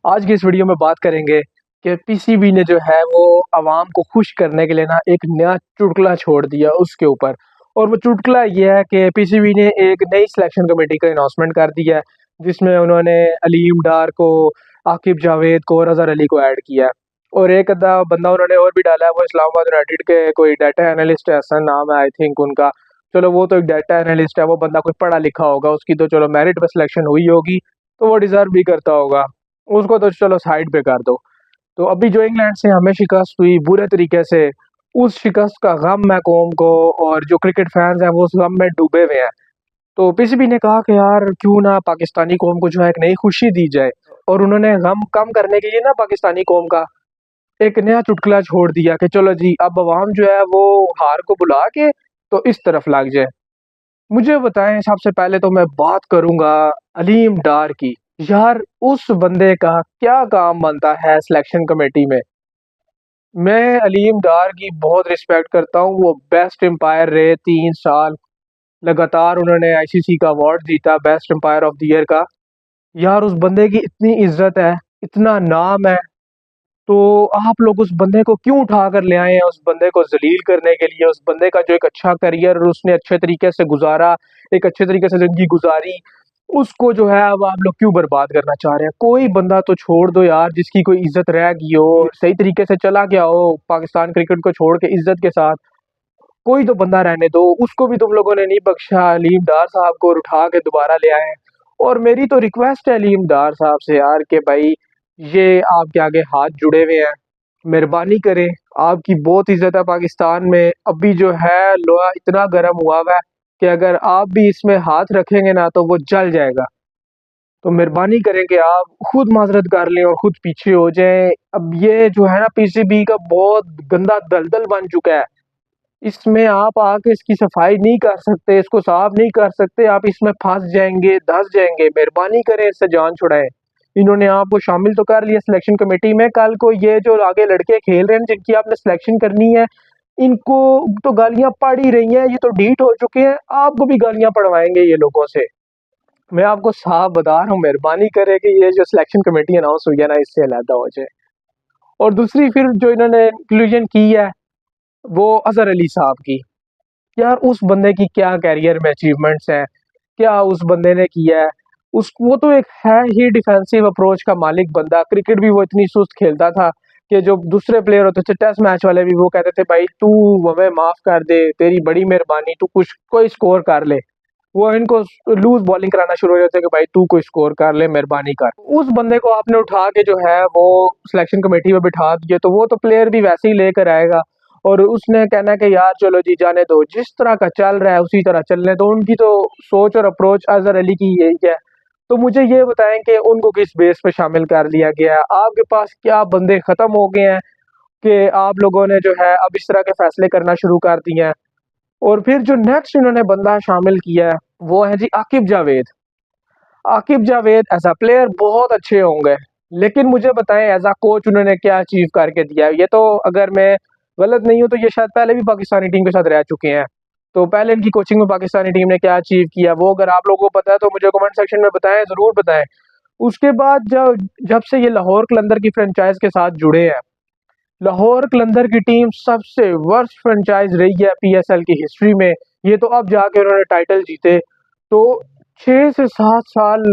आज की इस वीडियो में बात करेंगे कि पीसीबी ने जो है वो आवाम को खुश करने के लिए ना एक नया चुटकुला छोड़ दिया उसके ऊपर। और वो चुटकुला ये है कि पीसीबी ने एक नई सिलेक्शन कमेटी का अनाउंसमेंट कर दिया है, जिसमें उन्होंने अलीम डार को, आकिब जावेद को और अजहर अली को ऐड किया है। और एक अद्धा बंदा उन्होंने और भी डाला है, वो इस्लामाबाद यूनाइटेड के कोई डाटा एनालिस्ट है, ऐसा नाम है आई थिंक उनका। चलो वो तो एक डाटा एनालिस्ट है, वो बंदा कोई पढ़ा लिखा होगा, उसकी तो चलो मेरिट पर सिलेक्शन हुई होगी, तो वो डिजर्व भी करता होगा, उसको तो चलो साइड पे कर दो। तो अभी जो इंग्लैंड से हमें शिकस्त हुई बुरे तरीके से, उस शिकस्त का गम है कौम को, और जो क्रिकेट फैंस हैं वो उस गम में डूबे हुए हैं। तो पीसीबी ने कहा कि यार क्यों ना पाकिस्तानी कौम को जो है एक नई खुशी दी जाए, और उन्होंने गम कम करने के लिए ना पाकिस्तानी कौम का एक नया चुटकुला छोड़ दिया कि चलो जी अब अवाम जो है वो हार को बुला के तो इस तरफ लग जाए। मुझे बताएं, सबसे पहले तो मैं बात करूंगा अलीम डार की। यार उस बंदे का क्या काम बनता है सिलेक्शन कमेटी में। मैं अलीम डार की बहुत रिस्पेक्ट करता हूँ, वो बेस्ट एम्पायर रहे 3 साल लगातार, उन्होंने आईसीसी का अवार्ड जीता best umpire of the year का। यार उस बंदे की इतनी इज्जत है, इतना नाम है, तो आप लोग उस बंदे को क्यों उठा कर ले आए हैं उस बंदे को जलील करने के लिए। उस बंदे का जो एक अच्छा करियर उसने अच्छे तरीके से गुजारा, एक अच्छे तरीके से जिंदगी गुजारी, उसको जो है अब आप लोग क्यों बर्बाद करना चाह रहे हैं। कोई बंदा तो छोड़ दो यार जिसकी कोई इज्जत रह गई हो, सही तरीके से चला गया हो पाकिस्तान क्रिकेट को छोड़ के इज्जत के साथ। कोई तो बंदा रहने दो, उसको भी तुम लोगों ने नहीं बख्शा, अलीम डार साहब को उठा के दोबारा ले आए हैं। और मेरी तो रिक्वेस्ट है अलीम डार साहब से यार कि भाई ये आपके आगे हाथ जुड़े हुए हैं, मेहरबानी करें, आपकी बहुत इज्जत है पाकिस्तान में। अभी जो है लोहा इतना गर्म हुआ हुआ है कि अगर आप भी इसमें हाथ रखेंगे ना तो वो जल जाएगा। तो मेहरबानी करें कि आप खुद माजरत कर लें और खुद पीछे हो जाएं। अब ये जो है ना पीसीबी का बहुत गंदा दलदल बन चुका है, इसमें आप आके इसकी सफाई नहीं कर सकते, इसको साफ नहीं कर सकते, आप इसमें फंस जाएंगे, धंस जाएंगे। मेहरबानी करें इससे जान छुड़ाएं। इन्होंने आपको शामिल तो कर लिया सिलेक्शन कमेटी में, कल को ये जो आगे लड़के खेल रहे हैं जिनकी आपने सिलेक्शन करनी है, इनको तो गालियां पड़ ही रही हैं, ये तो ढीठ हो चुके हैं, आपको भी गालियां पड़वाएंगे ये लोगों से। मैं आपको साफ बता रहा हूँ, मेहरबानी करें कि ये जो सिलेक्शन कमेटी अनाउंस हुई है ना इससे अलहदा हो जाए। और दूसरी फिर जो इन्होंने इंक्लूजन की है वो अजहर अली साहब की। यार उस बंदे की क्या करियर में अचीवमेंट्स हैं, क्या उस बंदे ने किया है। उस वो तो एक है ही डिफेंसिव अप्रोच का मालिक बंदा, क्रिकेट भी वो इतनी सुस्त खेलता था कि जो दूसरे प्लेयर होते थे टेस्ट मैच वाले भी वो कहते थे भाई तू हमें माफ कर दे, तेरी बड़ी मेहरबानी, तू कुछ कोई स्कोर कर ले। वो इनको लूज बॉलिंग कराना शुरू हो जाते कि भाई तू कोई स्कोर कर ले, मेहरबानी कर। उस बंदे को आपने उठा के जो है वो सिलेक्शन कमेटी में बिठा दिए, तो वो तो प्लेयर भी वैसे ही लेकर आएगा, और उसने कहना है कि यार चलो जी जाने दो, जिस तरह का चल रहा है उसी तरह चलने दो। उनकी तो सोच और अप्रोच अजहर अली की यही है। तो मुझे ये बताएं कि उनको किस बेस पे शामिल कर लिया गया है, आपके पास क्या बंदे खत्म हो गए हैं कि आप लोगों ने जो है अब इस तरह के फैसले करना शुरू कर दिए हैं। और फिर जो नेक्स्ट इन्होंने बंदा शामिल किया है वो है जी Aqib Javed. Aqib Javed as a player बहुत अच्छे होंगे, लेकिन मुझे बताएं एज अ कोच उन्होंने क्या अचीव करके दिया है। ये तो अगर मैं गलत नहीं हूं तो ये शायद पहले भी पाकिस्तानी टीम के साथ रह चुके हैं, तो पहले इनकी कोचिंग में पाकिस्तानी टीम ने क्या अचीव किया वो अगर आप लोगों को पता है तो मुझे कमेंट सेक्शन में बताएं, जरूर बताएं। उसके बाद जब जब से ये लाहौर कलंदर की फ्रेंचाइज के साथ जुड़े हैं, लाहौर कलंदर की टीम सबसे वर्स्ट फ्रेंचाइज रही है पीएसएल की हिस्ट्री में। ये तो अब जाके उन्होंने टाइटल जीते, तो 6 से 7 साल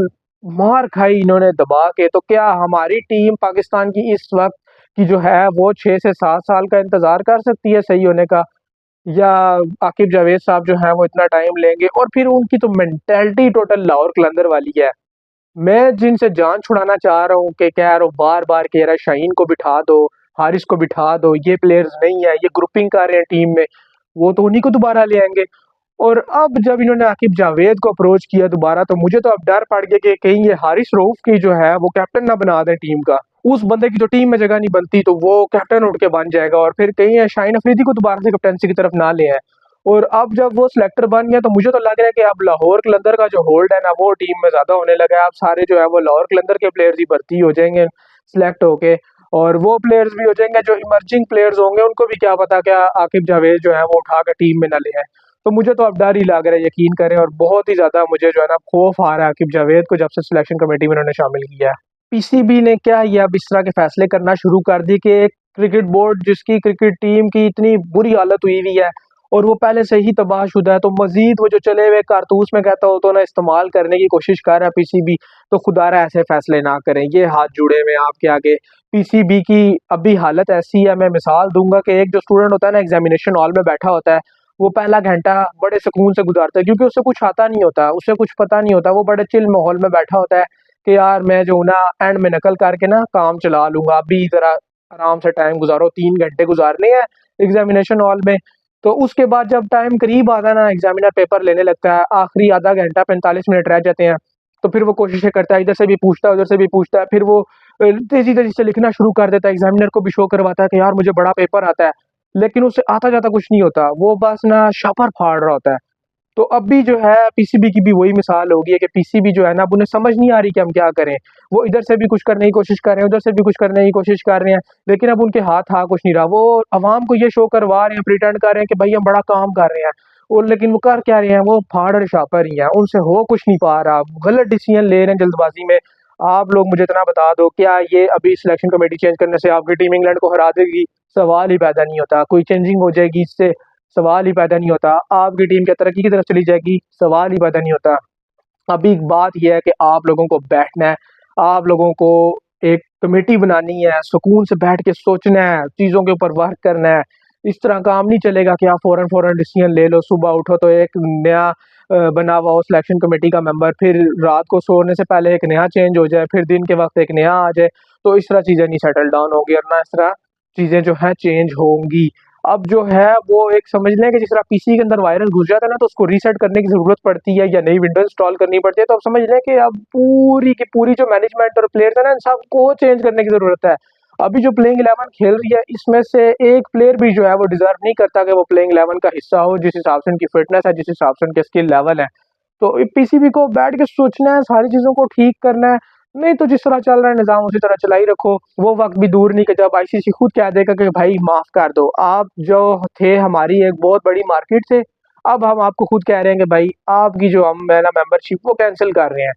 मार खाई इन्होंने दबा के। तो क्या हमारी टीम पाकिस्तान की इस वक्त की जो है वो 6 से 7 साल का इंतजार कर सकती है सही होने का, या आकिब जावेद साहब जो है वो इतना टाइम लेंगे। और फिर उनकी तो मेंटेलिटी टोटल लाहौर कलंदर वाली है। मैं जिनसे जान छुड़ाना चाह रहा हूँ कि कह रहा हूँ, बार बार कह रहा है शाहीन को बिठा दो, हारिस को बिठा दो, ये प्लेयर्स नहीं है, ये ग्रुपिंग कर रहे हैं टीम में, वो तो उन्हीं को दोबारा ले आएंगे। और अब जब इन्होंने आकिब जावेद को अप्रोच किया दोबारा, तो मुझे तो अब डर पड़ गया कि कहीं ये हारिस रऊफ की जो है वो कैप्टन ना बना दें टीम का। उस बंदे की तो टीम में जगह नहीं बनती, तो वो कैप्टन उठ के बन जाएगा, और फिर कहीं ये शाहीन अफरीदी को दोबारा से कैप्टनसी की तरफ ना ले आए। और अब जब वो सिलेक्टर बन गया तो मुझे तो लग रहा है कि अब लाहौर कलंदर का जो होल्ड है ना वो टीम में ज्यादा होने लगा है। अब सारे जो है वो लाहौर कलंदर के प्लेयर्स ही भर्ती हो जाएंगे सिलेक्ट होके, और वो प्लेयर्स भी हो जाएंगे जो इमर्जिंग प्लेयर्स होंगे, उनको भी क्या पता क्या आकिब जावेद जो है वो उठा कर टीम में ना ले आए। तो मुझे तो अब डर ही लग रहा है, यकीन करें, और बहुत ही ज्यादा मुझे जो है ना खौफ आ रहा है आकिब जावेद को जब से सिलेक्शन कमेटी में उन्होंने शामिल किया है। पीसीबी ने क्या ये अब इस तरह के फैसले करना शुरू कर दिए कि एक क्रिकेट बोर्ड जिसकी क्रिकेट टीम की इतनी बुरी हालत हुई हुई है और वो पहले से ही तबाहशुदा है, तो मजीद वो जो चले हुए कारतूस में कहता हो तो ना इस्तेमाल करने की कोशिश कर रहा है पीसीबी। तो खुदारा ऐसे फैसले ना करें, ये हाथ जुड़े हुए हैं आपके आगे। पीसीबी की अभी हालत ऐसी है, मैं मिसाल दूंगा कि एक जो स्टूडेंट होता है ना एग्जामिनेशन हॉल में बैठा होता है, वो पहला घंटा बड़े सुकून से गुजारता है क्योंकि उसे कुछ आता नहीं होता, उसे कुछ पता नहीं होता, वो बड़े चिल माहौल में बैठा होता है कि यार मैं जो हूँ ना एंड में नकल करके ना काम चला लूंगा, अभी जरा आराम से टाइम गुजारो, 3 घंटे गुजारने हैं एग्जामिनेशन हॉल में। तो उसके बाद जब टाइम करीब आता है ना, एग्जामिनर पेपर लेने लगता है, आखिरी आधा घंटा 45 मिनट रह जाते हैं, तो फिर वो कोशिशें करता है, इधर से भी पूछता है उधर से भी पूछता है, फिर वो तेजी तेजी से लिखना शुरू कर देता है, एग्जामिनर को भी शो करवाता है कि यार मुझे बड़ा पेपर आता है, लेकिन उससे आता जाता कुछ नहीं होता, वो बस ना शापर फाड़ रहा होता है। तो अब भी जो है पीसीबी की भी वही मिसाल होगी है कि पीसीबी जो है ना, अब उन्हें समझ नहीं आ रही कि हम क्या करें। वो इधर से भी कुछ करने की कोशिश कर रहे हैं, उधर से भी कुछ करने की कोशिश कर रहे हैं, लेकिन अब उनके हाथ कुछ नहीं रहा। वो अवाम को ये शो करवा रहे हैं, प्रिटेंड कर रहे हैं कि भाई हम बड़ा काम कर रहे हैं, और लेकिन वो कर क्या रहे हैं, वो फाड़ और शापर ही हैं, उनसे हो कुछ नहीं पा रहा, गलत डिसीजन ले रहे हैं जल्दबाजी में। आप लोग मुझे इतना बता दो, क्या ये अभी सिलेक्शन कमेटी चेंज करने से आपकी टीम इंग्लैंड को हरा देगी? सवाल ही पैदा नहीं होता। कोई चेंजिंग हो जाएगी इससे? सवाल ही पैदा नहीं होता। आपकी टीम क्या तरक्की की तरफ चली जाएगी? सवाल ही पैदा नहीं होता। अभी बात यह है कि आप लोगों को बैठना है, आप लोगों को एक कमेटी बनानी है, सुकून से बैठ के सोचना है, चीज़ों के ऊपर वर्क करना है। इस तरह काम नहीं चलेगा कि आप फ़ौरन फ़ौरन डिसीजन ले लो, सुबह उठो तो एक नया बना हुआ हो सिलेक्शन कमेटी का मेंबर, फिर रात को सोने से पहले एक नया चेंज हो जाए, फिर दिन के वक्त एक नया आ जाए। तो इस तरह चीज़ें नहीं सेटल डाउन होगी और ना इस तरह चीज़ें जो हैं चेंज होंगी। अब जो है वो एक समझ लें कि जिस तरह पीसी के अंदर वायरस घुस जाता है ना, तो उसको रीसेट करने की ज़रूरत पड़ती है या नई विंडो इंस्टॉल करनी पड़ती है। तो अब समझ लें कि अब पूरी की पूरी जो मैनेजमेंट और प्लेयर्स है ना, इन सबको चेंज करने की ज़रूरत है। अभी जो प्लेइंग 11 खेल रही है, इसमें से एक प्लेयर भी जो है वो डिज़र्व नहीं करता कि वो प्लेइंग 11 का हिस्सा हो, जिस हिसाब से उनकी फिटनेस है, जिस हिसाब से उनके स्किल लेवल है। तो पीसीबी को बैठ के सोचना है, सारी चीज़ों को ठीक करना है। नहीं तो जिस तरह चल रहा है निज़ाम उसी तरह चला ही रखो। वो वक्त भी दूर नहीं कि जब आईसीसी खुद कह देगा कि भाई माफ कर दो, आप जो थे हमारी एक बहुत बड़ी मार्केट से, अब हम आपको खुद कह रहे हैं कि भाई आपकी जो हम है ना मेंबरशिप वो कैंसिल कर रहे हैं।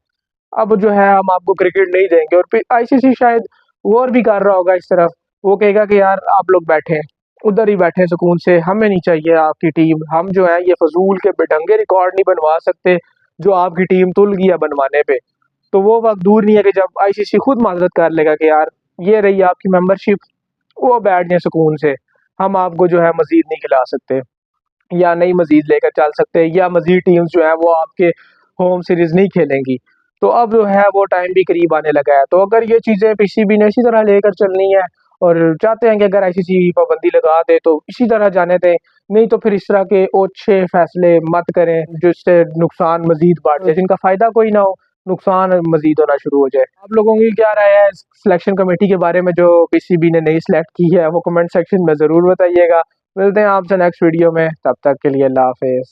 अब जो है हम आपको क्रिकेट नहीं देंगे। और फिर आईसीसी शायद गौर भी कर रहा होगा इस तरफ, वो कहेगा कि यार आप लोग बैठे उधर ही बैठे सुकून से, हमें नहीं चाहिए आपकी टीम, हम जो है ये फजूल के बेढंगे रिकॉर्ड नहीं बनवा सकते जो आपकी टीम तुल गई है बनवाने पे। तो वो वक्त दूर नहीं है कि जब आईसीसी खुद माजरत कर लेगा कि यार ये रही आपकी मेंबरशिप, वो बैठ जाए सुकून से, हम आपको जो है मजीद नहीं खिला सकते या नहीं मजीद लेकर चल सकते, या मजीद टीम्स जो है वो आपके होम सीरीज नहीं खेलेंगी। तो अब जो है वो टाइम भी करीब आने लगा है। तो अगर ये चीज़ें पीसीबी ने इसी तरह लेकर चलनी है और चाहते हैं कि अगर आईसीसी पाबंदी लगा दे तो इसी तरह जाने दें, नहीं तो फिर इस तरह के ओछे फैसले मत करें जिससे नुकसान मजीद बढ़ जाए, जिनका फ़ायदा कोई ना हो, नुकसान मजीद होना शुरू हो जाए। आप लोगों की क्या राय है इस सिलेक्शन कमेटी के बारे में जो पीसीबी ने नई सेलेक्ट की है? वो कमेंट सेक्शन में ज़रूर बताइएगा। मिलते हैं आपसे नेक्स्ट वीडियो में, तब तक के लिए अल्लाह हाफिज़।